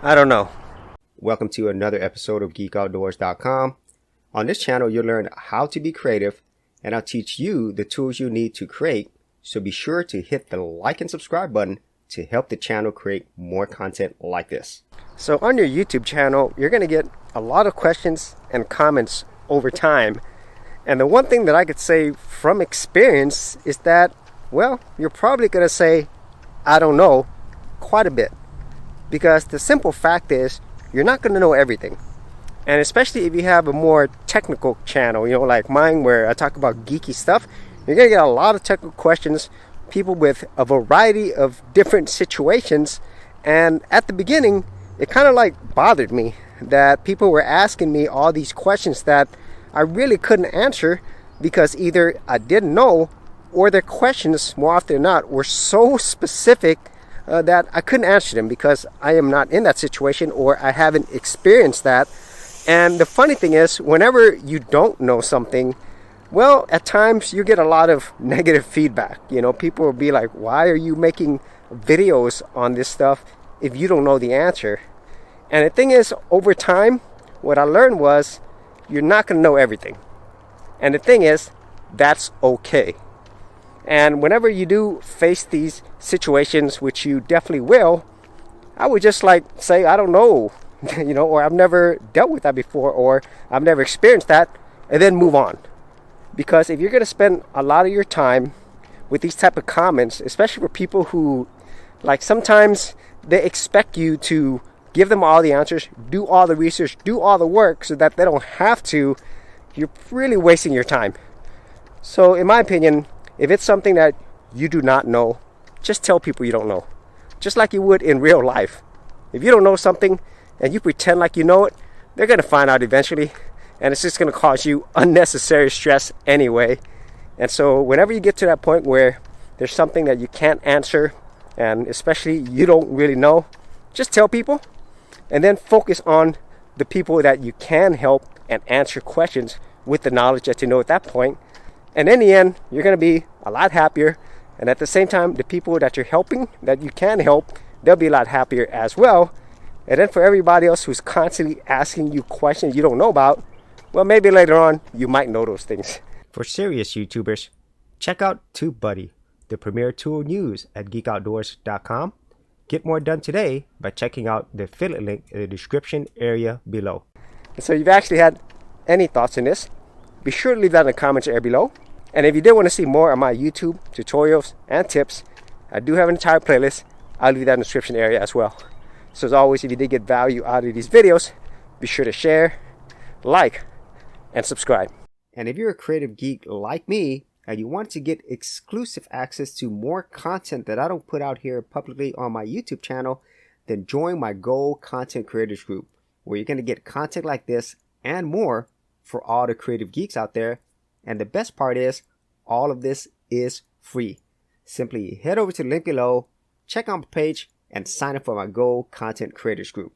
I don't know. Welcome to another episode of GeekOutdoors.com. On this channel, you'll learn how to be creative, and I'll teach you the tools you need to create. So be sure to hit the like and subscribe button to help the channel create more content like this. So on your YouTube channel, you're going to get a lot of questions and comments over time. And the one thing that I could say from experience is that, well, you're probably going to say, I don't know, quite a bit. Because the simple fact is, you're not going to know everything. And especially if you have a more technical channel, like mine, where I talk about geeky stuff, you're going to get a lot of technical questions, people with a variety of different situations. And at the beginning, it kind of like bothered me that people were asking me all these questions that I really couldn't answer because either I didn't know or their questions, more often than not, were so specific that I couldn't answer them because I am not in that situation or I haven't experienced that. And the funny thing is, whenever you don't know something, well, at times you get a lot of negative feedback. People will be like, why are you making videos on this stuff if you don't know the answer? And the thing is, over time, what I learned was you're not going to know everything. And the thing is, that's okay. And whenever you do face these situations, which you definitely will, I would just say, I don't know, or I've never dealt with that before, or I've never experienced that, and then move on. Because if you're going to spend a lot of your time with these type of comments, especially for people who, sometimes they expect you to give them all the answers, do all the research, do all the work so that they don't have to, you're really wasting your time. So in my opinion, if it's something that you do not know, just tell people you don't know. Just like you would in real life. If you don't know something and you pretend like you know it, they're going to find out eventually. And it's just going to cause you unnecessary stress anyway. And so whenever you get to that point where there's something that you can't answer, and especially you don't really know, just tell people. And then focus on the people that you can help and answer questions with the knowledge that you know at that point. And in the end, you're going to be a lot happier. And at the same time, the people that you're helping, that you can help, they'll be a lot happier as well. And then for everybody else who's constantly asking you questions you don't know about, well, maybe later on, you might know those things. For serious YouTubers, check out TubeBuddy, the premier tool news at GeekOutdoors.com. Get more done today by checking out the affiliate link in the description area below. And so if you've actually had any thoughts on this, be sure to leave that in the comments area below. And if you did want to see more of my YouTube tutorials and tips, I do have an entire playlist. I'll leave that in the description area as well. So as always, if you did get value out of these videos, be sure to share, like, and subscribe. And if you're a creative geek like me, and you want to get exclusive access to more content that I don't put out here publicly on my YouTube channel, then join my Gold Content Creators group, where you're going to get content like this and more for all the creative geeks out there. And the best part is, all of this is free. Simply head over to the link below, check out my page, and sign up for my Gold Content Creators group.